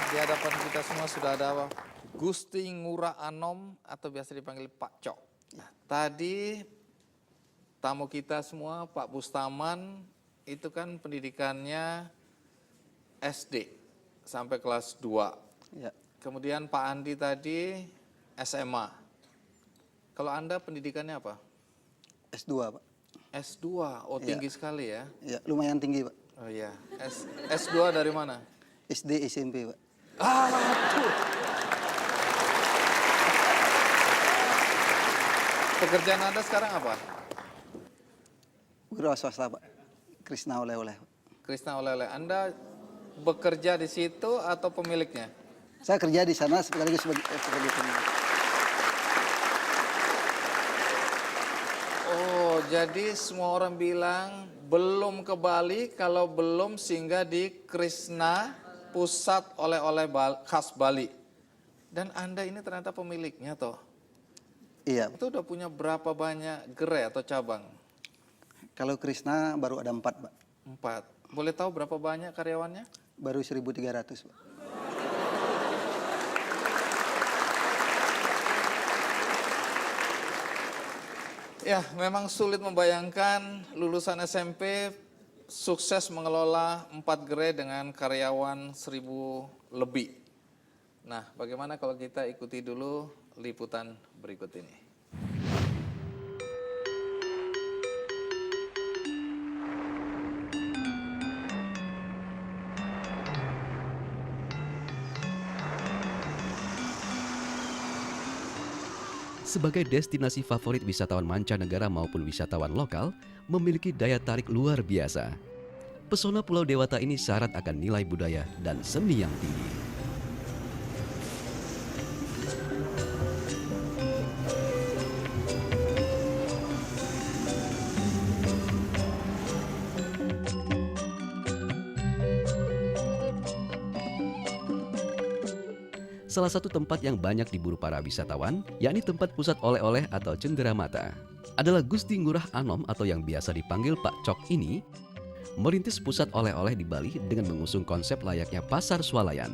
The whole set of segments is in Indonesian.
Di hadapan kita semua sudah ada Gusti Ngurah Anom atau biasa dipanggil Pak Cok. Tadi tamu kita semua Pak Bustaman itu kan pendidikannya SD sampai kelas 2. Ya, Kemudian Pak Andi tadi SMA. Kalau Anda pendidikannya apa? S2 Pak. S2, oh tinggi sekali ya. Ya, lumayan tinggi Pak. Oh iya, S2 dari mana? SD SMP Pak. Aduh. Pekerjaan Anda sekarang apa? Wira swasta Pak. Krisna oleh-oleh Pak. Krisna Olele. Anda bekerja di situ atau pemiliknya? Saya kerja di sana sekaligus sebagai pemilik. Oh, jadi semua orang bilang belum ke Bali kalau belum singgah di Krisna Pusat Oleh-oleh Khas Bali. Dan Anda ini ternyata pemiliknya toh. Iya. Itu udah punya berapa banyak gerai atau cabang? Kalau Krisna baru ada 4 Pak. 4. Boleh tahu berapa banyak karyawannya? Baru 1.300 Pak. Ya, memang sulit membayangkan lulusan SMP sukses mengelola 4 gerai dengan karyawan 1.000 lebih. Nah, bagaimana kalau kita ikuti dulu liputan berikut ini. Sebagai destinasi favorit wisatawan mancanegara maupun wisatawan lokal, memiliki daya tarik luar biasa. Pesona Pulau Dewata ini syarat akan nilai budaya dan seni yang tinggi. Salah satu tempat yang banyak diburu para wisatawan, yakni tempat pusat oleh-oleh atau cenderamata, adalah Gusti Ngurah Anom atau yang biasa dipanggil Pak Cok ini, merintis pusat oleh-oleh di Bali dengan mengusung konsep layaknya pasar swalayan.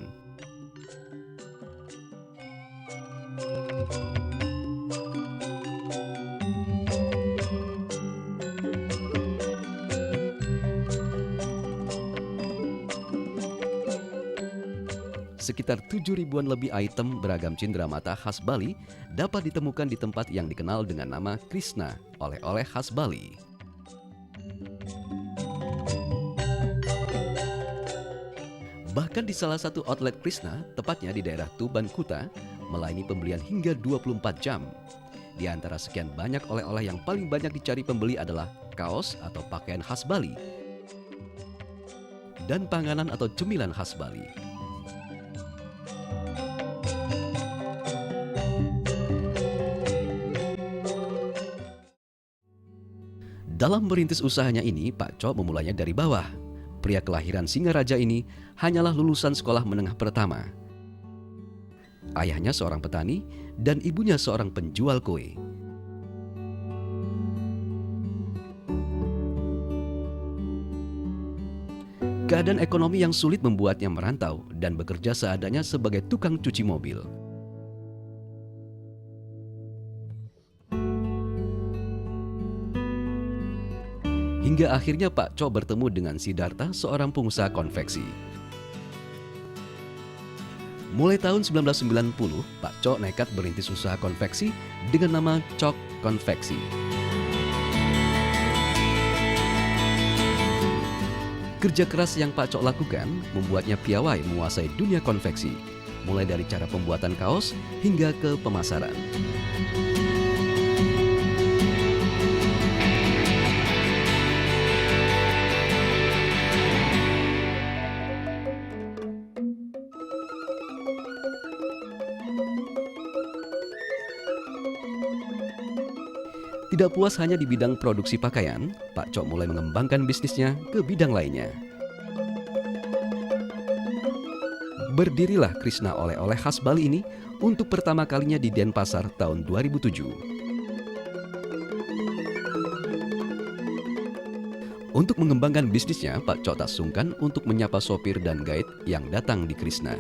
Sekitar 7.000-an lebih item beragam cenderamata khas Bali dapat ditemukan di tempat yang dikenal dengan nama Krisna, oleh-oleh khas Bali. Bahkan di salah satu outlet Krisna, tepatnya di daerah Tuban Kuta, melayani pembelian hingga 24 jam. Di antara sekian banyak oleh-oleh yang paling banyak dicari pembeli adalah kaos atau pakaian khas Bali dan panganan atau cemilan khas Bali. Dalam merintis usahanya ini, Pak Cok memulainya dari bawah. Pria kelahiran Singaraja ini hanyalah lulusan sekolah menengah pertama. Ayahnya seorang petani dan ibunya seorang penjual kue. Keadaan ekonomi yang sulit membuatnya merantau dan bekerja seadanya sebagai tukang cuci mobil. Hingga akhirnya Pak Cok bertemu dengan Sidarta, seorang pengusaha konveksi. Mulai tahun 1990, Pak Cok nekat merintis usaha konveksi dengan nama Cok Konveksi. Kerja keras yang Pak Cok lakukan membuatnya piawai menguasai dunia konveksi, mulai dari cara pembuatan kaos hingga ke pemasaran. Tidak puas hanya di bidang produksi pakaian, Pak Cok mulai mengembangkan bisnisnya ke bidang lainnya. Berdirilah Krisna oleh-oleh khas Bali ini untuk pertama kalinya di Denpasar tahun 2007. Untuk mengembangkan bisnisnya, Pak Cok tak sungkan untuk menyapa sopir dan guide yang datang di Krisna.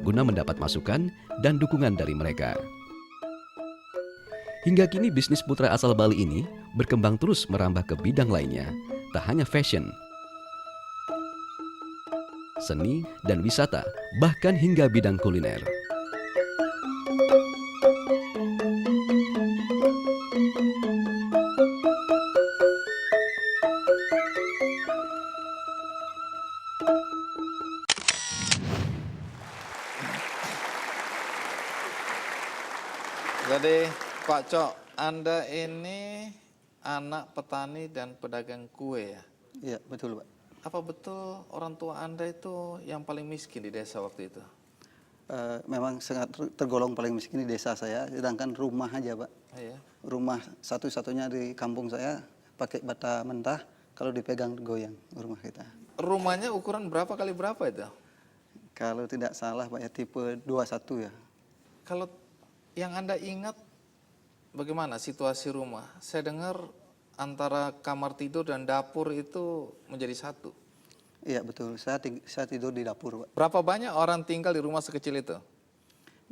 guna mendapat masukan dan dukungan dari mereka. Hingga kini bisnis putra asal Bali ini berkembang terus merambah ke bidang lainnya, tak hanya fashion, seni, dan wisata, bahkan hingga bidang kuliner. Jadi Pak Cok, Anda ini anak petani dan pedagang kue ya? Iya, betul Pak. Apa betul orang tua Anda itu yang paling miskin di desa waktu itu? Memang sangat tergolong paling miskin di desa saya, sedangkan rumah aja Pak. Iya. Rumah satu-satunya di kampung saya pakai bata mentah, kalau dipegang goyang rumah kita. Rumahnya ukuran berapa kali berapa itu? Kalau tidak salah Pak ya, tipe 21 ya. Kalau yang Anda ingat bagaimana situasi rumah? Saya dengar antara kamar tidur dan dapur itu menjadi satu. Iya betul, saya tidur di dapur Pak. Berapa banyak orang tinggal di rumah sekecil itu?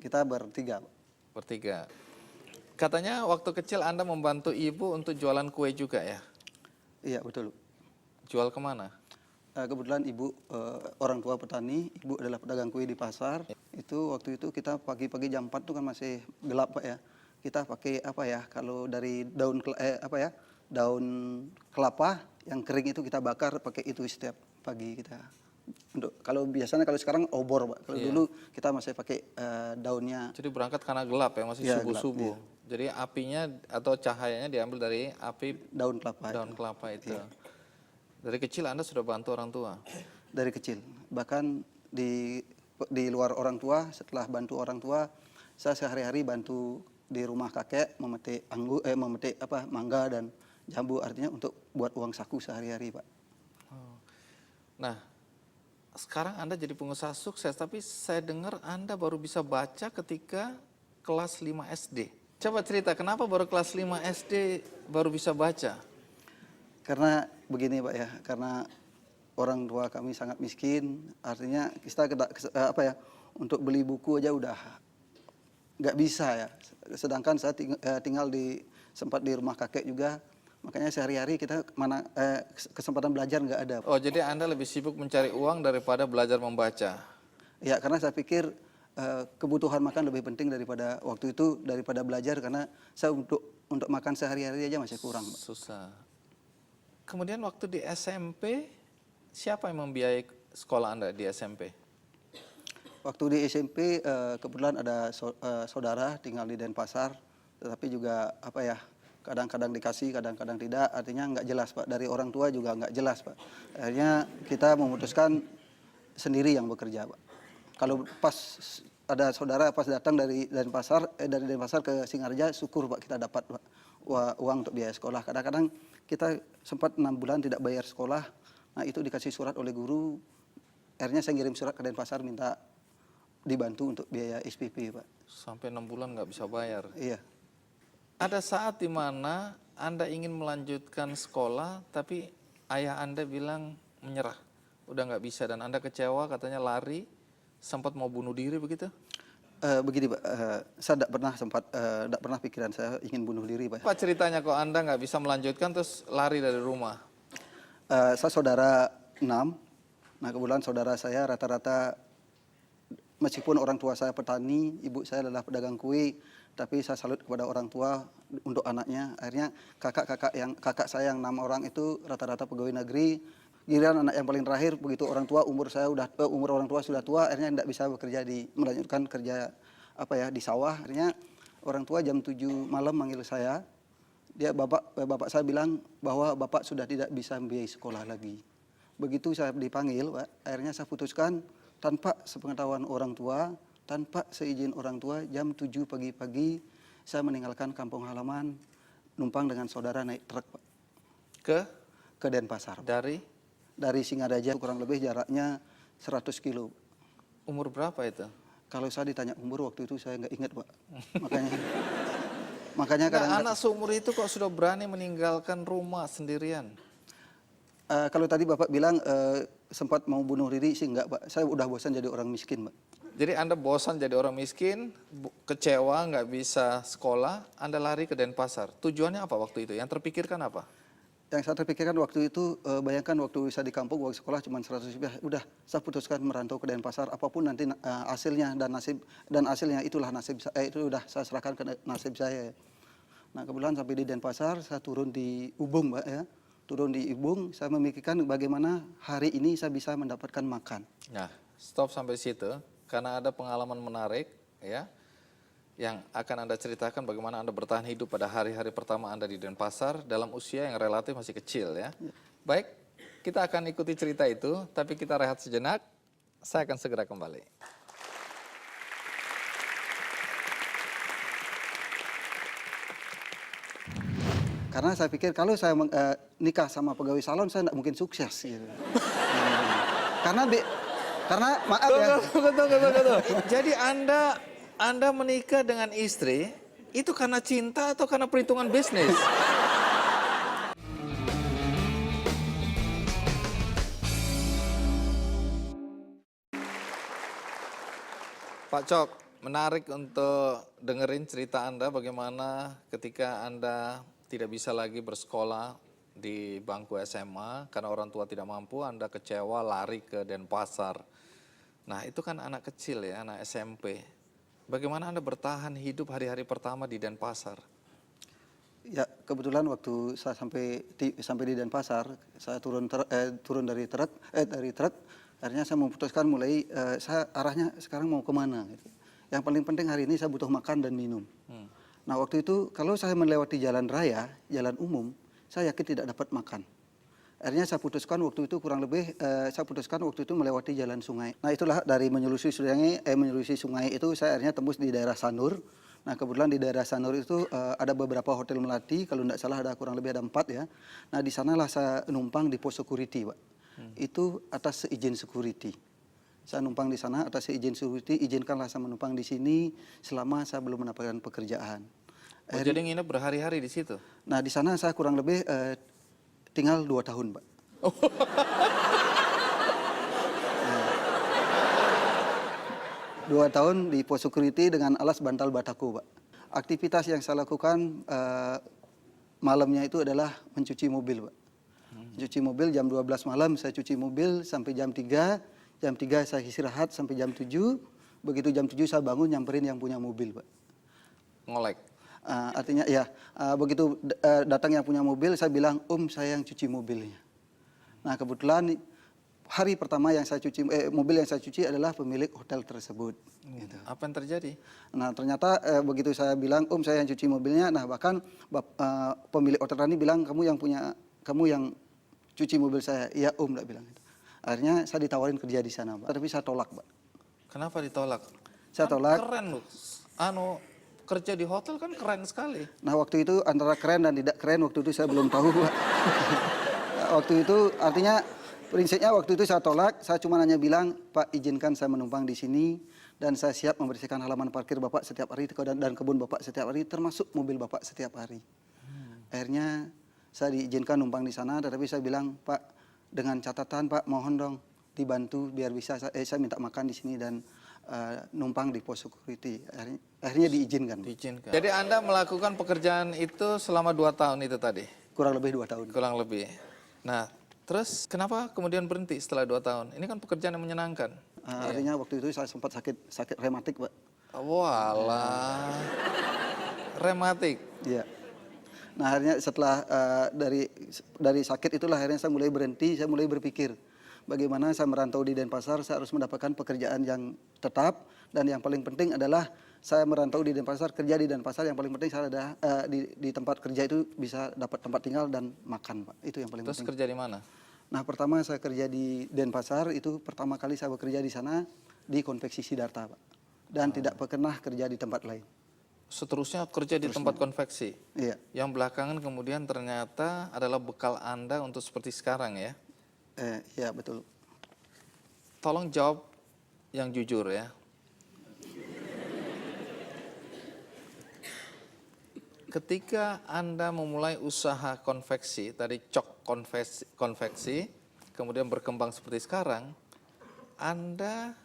Kita bertiga Pak. Bertiga. Katanya waktu kecil Anda membantu ibu untuk jualan kue juga ya? Iya betul. Jual kemana? Kebetulan ibu orang tua petani, ibu adalah pedagang kue di pasar. Itu waktu itu kita pagi-pagi jam 4 tuh kan masih gelap Pak ya. Kita pakai apa ya, kalau dari daun daun kelapa yang kering itu kita bakar, pakai itu setiap pagi kita. Kalau biasanya, kalau sekarang obor Pak. Kalau dulu kita masih pakai daunnya. Jadi berangkat karena gelap ya, masih Iya, subuh-subuh. Jadi apinya atau cahayanya diambil dari api Daun kelapa. daun kelapa itu. Dari kecil Anda sudah bantu orang tua? Dari kecil. Bahkan di luar orang tua, setelah bantu orang tua, saya sehari-hari bantu di rumah kakek memetik mangga dan jambu, artinya untuk buat uang saku sehari-hari Pak. Nah, sekarang Anda jadi pengusaha sukses, tapi saya dengar Anda baru bisa baca ketika kelas 5 SD. Coba cerita, kenapa baru kelas 5 SD baru bisa baca? Karena begini Pak ya, karena orang tua kami sangat miskin, artinya kita untuk beli buku aja udah nggak bisa ya. Sedangkan saya tinggal sempat di rumah kakek juga, makanya sehari-hari kita kesempatan belajar nggak ada. Oh, jadi Anda lebih sibuk mencari uang daripada belajar membaca? Ya, karena saya pikir kebutuhan makan lebih penting daripada waktu itu, daripada belajar, karena saya untuk makan sehari-hari aja masih kurang Pak. Susah. Kemudian waktu di SMP, siapa yang membiayai sekolah Anda di SMP? Waktu di SMP kebetulan ada saudara tinggal di Denpasar, tetapi juga kadang-kadang dikasih, kadang-kadang tidak, artinya nggak jelas Pak. Dari orang tua juga nggak jelas Pak. Akhirnya kita memutuskan sendiri yang bekerja Pak. Kalau pas ada saudara pas datang dari Denpasar ke Singarja, syukur Pak kita dapat Pak uang untuk biaya sekolah. Kadang-kadang kita sempat 6 bulan tidak bayar sekolah. Nah itu dikasih surat oleh guru. Akhirnya saya ngirim surat ke Denpasar minta dibantu untuk biaya SPP Pak. Sampai 6 bulan nggak bisa bayar. Iya. Ada saat di mana Anda ingin melanjutkan sekolah, tapi ayah Anda bilang menyerah, udah nggak bisa, dan Anda kecewa, katanya lari, sempat mau bunuh diri begitu? Begini Pak, saya tidak pernah pikiran saya ingin bunuh diri Pak. Apa ceritanya kok Anda nggak bisa melanjutkan terus lari dari rumah? Saya saudara 6, nah kebetulan saudara saya rata-rata, meskipun orang tua saya petani, ibu saya adalah pedagang kue, tapi saya salut kepada orang tua untuk anaknya. Akhirnya kakak saya yang 6 orang itu rata-rata pegawai negeri. Giliran anak yang paling terakhir, begitu umur orang tua sudah tua, akhirnya tidak bisa melanjutkan kerja di sawah. Akhirnya orang tua jam 7 malam manggil saya. Bapak saya bilang bahwa bapak sudah tidak bisa membiayai sekolah lagi. Begitu saya dipanggil Pak, akhirnya saya putuskan tanpa sepengetahuan orang tua, tanpa seizin orang tua, jam 7 pagi-pagi saya meninggalkan kampung halaman, numpang dengan saudara naik truk Pak. Ke Denpasar. Dari Singaraja kurang lebih jaraknya 100 kilo. Umur berapa itu? Kalau saya ditanya umur waktu itu saya nggak ingat Pak. Makanya kadang anak seumur itu kok sudah berani meninggalkan rumah sendirian? Kalau tadi Bapak bilang sempat mau bunuh diri sih enggak Pak. Saya udah bosan jadi orang miskin Pak. Jadi Anda bosan jadi orang miskin, kecewa, nggak bisa sekolah, Anda lari ke Denpasar. Tujuannya apa waktu itu? Yang terpikirkan apa? Yang saya terpikirkan waktu itu, bayangkan waktu saya di kampung, waktu sekolah cuma 100 rupiah, udah saya putuskan merantau ke Denpasar, apapun nanti hasilnya dan hasilnya itulah nasib saya, itu udah saya serahkan ke nasib saya. Nah kebetulan sampai di Denpasar, saya turun di Ubung, Mbak ya. Turun di Ubung, saya memikirkan bagaimana hari ini saya bisa mendapatkan makan. Nah, stop sampai situ, karena ada pengalaman menarik ya, yang akan Anda ceritakan bagaimana Anda bertahan hidup pada hari-hari pertama Anda di Denpasar dalam usia yang relatif masih kecil ya. Baik, kita akan ikuti cerita itu, tapi kita rehat sejenak, saya akan segera kembali. Karena saya pikir kalau saya nikah sama pegawai salon, saya tidak mungkin sukses. Gitu. Karena maaf ya. Betul. Jadi Anda menikah dengan istri, itu karena cinta atau karena perhitungan bisnis? Pak Cok, menarik untuk dengerin cerita Anda bagaimana ketika Anda tidak bisa lagi bersekolah di bangku SMA karena orang tua tidak mampu, Anda kecewa lari ke Denpasar. Nah itu kan anak kecil ya, anak SMP. Bagaimana Anda bertahan hidup hari-hari pertama di Denpasar? Ya kebetulan waktu saya sampai di Denpasar, saya turun dari truk, akhirnya saya memutuskan mulai saya arahnya sekarang mau kemana. Gitu. Yang paling penting hari ini saya butuh makan dan minum. Nah waktu itu kalau saya melewati jalan raya, jalan umum, saya yakin tidak dapat makan. Akhirnya saya putuskan waktu itu melewati jalan sungai. Nah itulah dari menyusuri sungai itu saya akhirnya tembus di daerah Sanur. Nah kebetulan di daerah Sanur itu ada beberapa hotel melati, kalau tidak salah ada kurang lebih ada 4 ya. Nah di sanalah saya numpang di pos security, Pak. Itu atas seizin security. Saya numpang di sana atas seizin security, izinkanlah saya menumpang di sini selama saya belum mendapatkan pekerjaan. Jadi nginep berhari-hari di situ? Nah di sana saya kurang lebih tinggal 2 tahun, Pak. 2 tahun di pos security dengan alas bantal bataku, Pak. Aktivitas yang saya lakukan malamnya itu adalah mencuci mobil, Pak. Cuci mobil jam 12 malam saya cuci mobil sampai jam 3. Jam 3 saya istirahat sampai jam 7. Begitu jam 7 saya bangun nyamperin yang punya mobil, Pak. Ngolek? Artinya ya, begitu datang yang punya mobil saya bilang, saya yang cuci mobilnya. Nah kebetulan hari pertama yang saya cuci, mobil yang saya cuci adalah pemilik hotel tersebut. Gitu. Apa yang terjadi? Nah ternyata begitu saya bilang, saya yang cuci mobilnya, nah bahkan pemilik hotel tadi bilang, kamu yang cuci mobil saya. Iya tak bilang itu. Akhirnya saya ditawarin kerja di sana, Pak. Tapi saya tolak, Pak. Kenapa ditolak? Saya tolak. Keren loh. Kerja di hotel kan keren sekali. Nah waktu itu antara keren dan tidak keren waktu itu saya belum tahu, Pak. Waktu itu artinya prinsipnya waktu itu saya tolak. Saya cuma hanya bilang, Pak izinkan saya menumpang di sini dan saya siap membersihkan halaman parkir Bapak setiap hari dan kebun Bapak setiap hari, termasuk mobil Bapak setiap hari. Akhirnya saya diizinkan numpang di sana, tetapi saya bilang, Pak dengan catatan Pak mohon dong dibantu biar bisa saya minta makan di sini dan numpang di pos security. Akhirnya diizinkan. Jadi Anda melakukan pekerjaan itu selama 2 tahun itu tadi? Kurang lebih 2 tahun. Kurang lebih. Nah, terus kenapa kemudian berhenti setelah 2 tahun? Ini kan pekerjaan yang menyenangkan. Artinya waktu itu saya sempat sakit rematik, Pak. Walah. Rematik. Iya. Nah akhirnya setelah dari sakit itulah akhirnya saya mulai berhenti, saya mulai berpikir bagaimana saya merantau di Denpasar, saya harus mendapatkan pekerjaan yang tetap dan yang paling penting adalah saya merantau di Denpasar, kerja di Denpasar, yang paling penting saya ada di tempat kerja itu bisa dapat tempat tinggal dan makan, Pak. Itu yang paling penting. Terus kerja di mana? Nah pertama saya kerja di Denpasar, itu pertama kali saya bekerja di sana di konveksi Sidarta, Pak. Dan tidak pernah kerja di tempat lain. Seterusnya kerja di tempat konveksi. Iya. Yang belakangan kemudian ternyata adalah bekal Anda untuk seperti sekarang ya. Ya betul. Tolong jawab yang jujur ya. Ketika Anda memulai usaha konveksi, tadi cok konveksi, kemudian berkembang seperti sekarang, Anda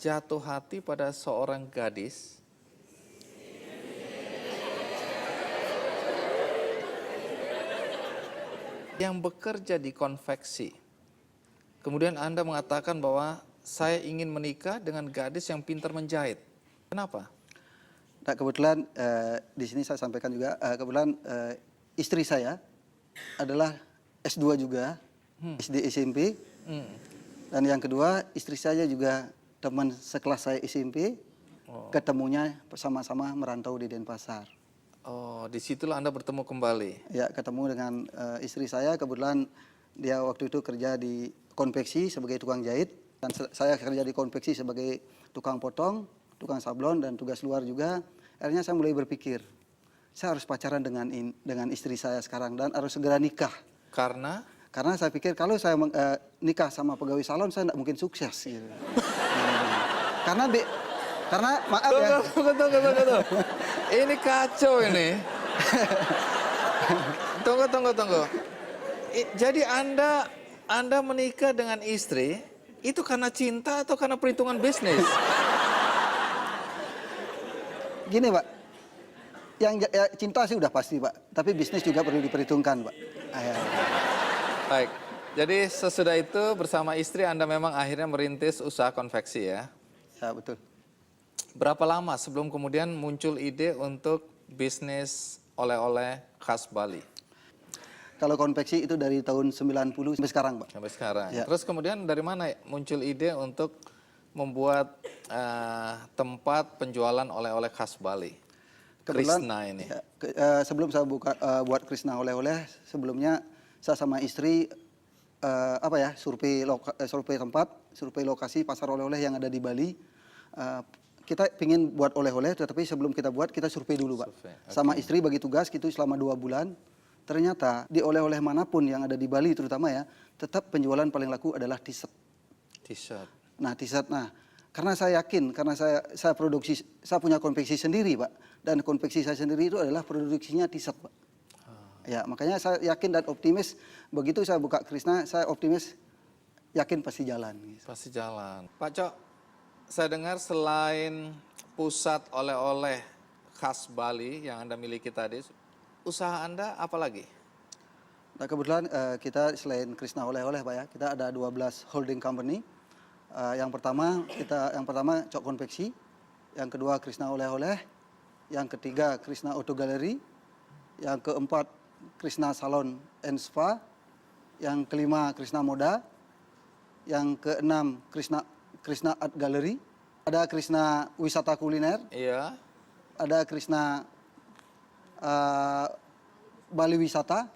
jatuh hati pada seorang gadis yang bekerja di konveksi. Kemudian Anda mengatakan bahwa saya ingin menikah dengan gadis yang pintar menjahit. Kenapa? Nah, kebetulan di sini saya sampaikan juga, kebetulan istri saya adalah S2 juga, SD SMP. Dan yang kedua, istri saya juga teman sekelas saya SMP, ketemunya sama-sama merantau di Denpasar. Oh, disitulah Anda bertemu kembali. Ya, ketemu dengan istri saya, kebetulan dia waktu itu kerja di konveksi sebagai tukang jahit, dan saya kerja di konveksi sebagai tukang potong, tukang sablon, dan tugas luar juga. Akhirnya saya mulai berpikir, saya harus pacaran dengan istri saya sekarang dan harus segera nikah. Karena Saya pikir kalau saya nikah sama pegawai salon, saya tidak mungkin sukses. Gitu. Karena maaf ya. Tunggu. Ini kacau ini. Tunggu. Jadi Anda menikah dengan istri itu karena cinta atau karena perhitungan bisnis? Gini Pak, yang cinta sih udah pasti Pak, tapi bisnis juga perlu diperhitungkan Pak. Baik, jadi sesudah itu bersama istri Anda memang akhirnya merintis usaha konveksi ya? Ya betul. Berapa lama sebelum kemudian muncul ide untuk bisnis oleh-oleh khas Bali? Kalau konveksi itu dari tahun 90 sampai sekarang Pak. Sampai sekarang. Ya. Terus kemudian dari mana muncul ide untuk membuat tempat penjualan oleh-oleh khas Bali? Krishna ini. Ya, sebelum saya buat Krishna oleh-oleh, sebelumnya saya sama istri survei tempat, survei lokasi pasar oleh-oleh yang ada di Bali. Kita ingin buat oleh-oleh, tetapi sebelum kita buat kita survei dulu Pak. Survei, okay. Sama istri bagi tugas gitu selama 2 bulan. Ternyata di oleh-oleh manapun yang ada di Bali terutama ya, tetap penjualan paling laku adalah t-shirt. T-shirt. Nah, t-shirt. Nah, karena saya yakin, karena saya produksi, saya punya konveksi sendiri, Pak. Dan konveksi saya sendiri itu adalah produksinya t-shirt, Pak. Ya, makanya saya yakin dan optimis. Begitu saya buka Krishna, saya optimis, yakin pasti jalan. Pasti jalan. Pak Cok, saya dengar selain pusat oleh-oleh khas Bali yang Anda miliki tadi, usaha Anda apa lagi? Nah, kebetulan kita selain Krishna oleh-oleh, Pak ya, kita ada 12 holding company. Yang pertama Cok Konveksi, yang kedua Krishna oleh-oleh, yang ketiga Krishna Auto Gallery, yang keempat Krishna Salon and Spa, yang kelima Krishna Moda, yang keenam Krishna Art Gallery, ada Krishna Wisata Kuliner, Iya. ada Krishna Bali Wisata.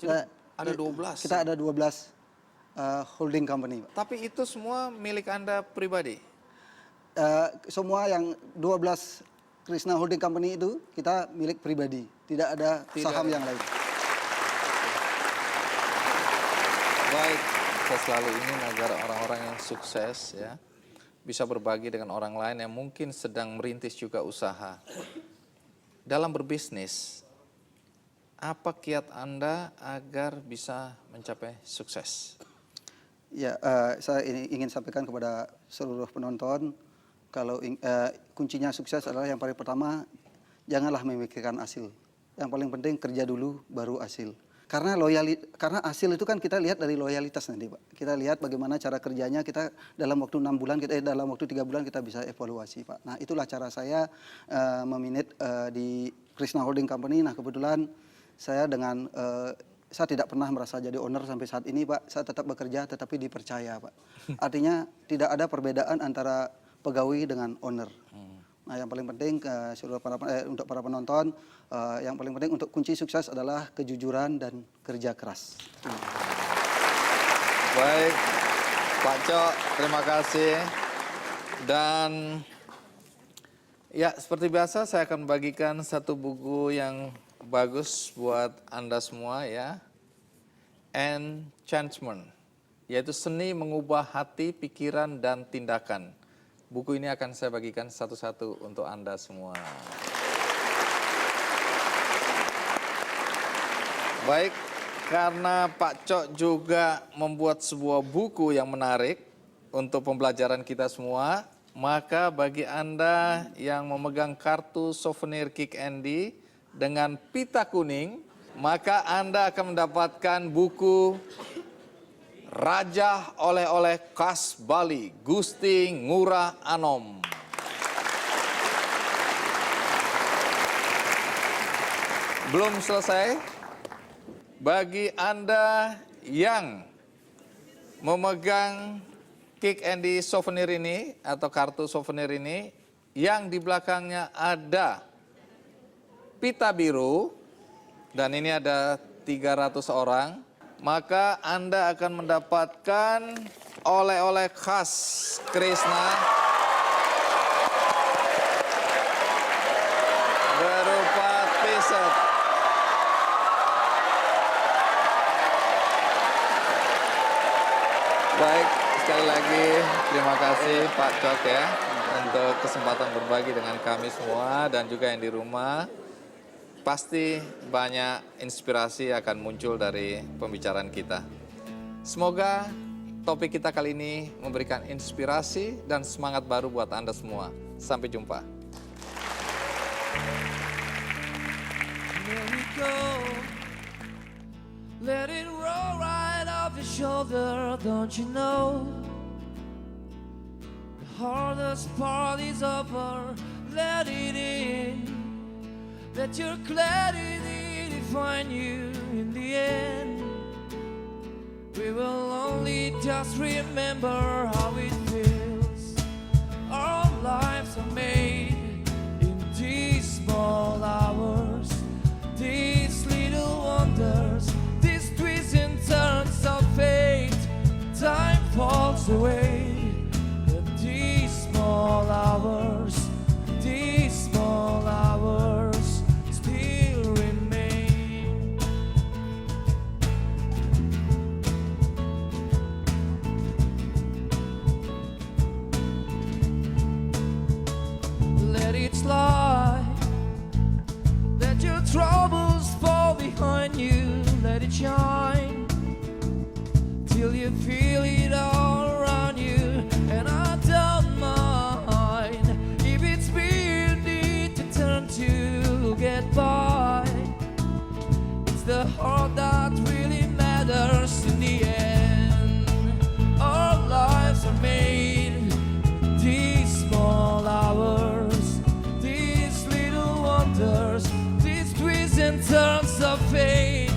Jadi ada 12. Kita ada 12 holding company, Pak. Tapi itu semua milik Anda pribadi? Semua yang 12 Krishna Holding Company itu kita milik pribadi, tidak ada saham yang lain. Baik, saya selalu ingin agar orang-orang yang sukses ya bisa berbagi dengan orang lain yang mungkin sedang merintis juga usaha. Dalam berbisnis, apa kiat Anda agar bisa mencapai sukses? Ya, saya ingin sampaikan kepada seluruh penonton, kalau kuncinya sukses adalah yang paling pertama, janganlah memikirkan hasil. Yang paling penting kerja dulu, baru hasil. Karena hasil itu kan kita lihat dari loyalitas nanti, Pak. Kita lihat bagaimana cara kerjanya, kita dalam waktu 6 bulan, dalam waktu 3 bulan kita bisa evaluasi, Pak. Nah, itulah cara saya meminit di Krishna Holding Company. Nah, kebetulan saya saya tidak pernah merasa jadi owner sampai saat ini, Pak. Saya tetap bekerja, tetapi dipercaya, Pak. Artinya tidak ada perbedaan antara pegawai dengan owner. Nah, yang paling penting untuk para penonton, yang paling penting untuk kunci sukses adalah kejujuran dan kerja keras. Baik, Pak Cok, terima kasih. Dan ya, seperti biasa saya akan bagikan satu buku yang bagus buat Anda semua ya. Enchantment, yaitu seni mengubah hati, pikiran, dan tindakan. Buku ini akan saya bagikan satu-satu untuk Anda semua. Baik, karena Pak Cok juga membuat sebuah buku yang menarik, untuk pembelajaran kita semua. Maka bagi Anda yang memegang kartu souvenir Kick Andy dengan pita kuning, maka Anda akan mendapatkan buku Raja Oleh-oleh Khas Bali, Gusti Ngurah Anom. Belum selesai, bagi Anda yang memegang Kick Andy souvenir ini atau kartu souvenir ini, yang di belakangnya ada pita biru, dan ini ada 300 orang, maka Anda akan mendapatkan oleh-oleh khas Krishna berupa t-shirt. Baik, sekali lagi terima kasih Pak Cok ya untuk kesempatan berbagi dengan kami semua dan juga yang di rumah. Pasti banyak inspirasi akan muncul dari pembicaraan kita. Semoga topik kita kali ini memberikan inspirasi dan semangat baru buat Anda semua. Sampai jumpa. There we go. Let it roll right off your shoulder, don't you know? The hardest part is over, let it in. Let your clarity define you in the end. We will only just remember how it feels. Our lives are made in these small hours, these little wonders, these twists and turns of fate. Time falls away, but these small hours still remain. Let it slide, let your troubles fall behind you, let it shine till you feel it all around you. And I don't mind if it's me you need to turn to get by. It's the heart that really matters in the end. Our lives are made these small hours, these little wonders, these twists and turns of fate.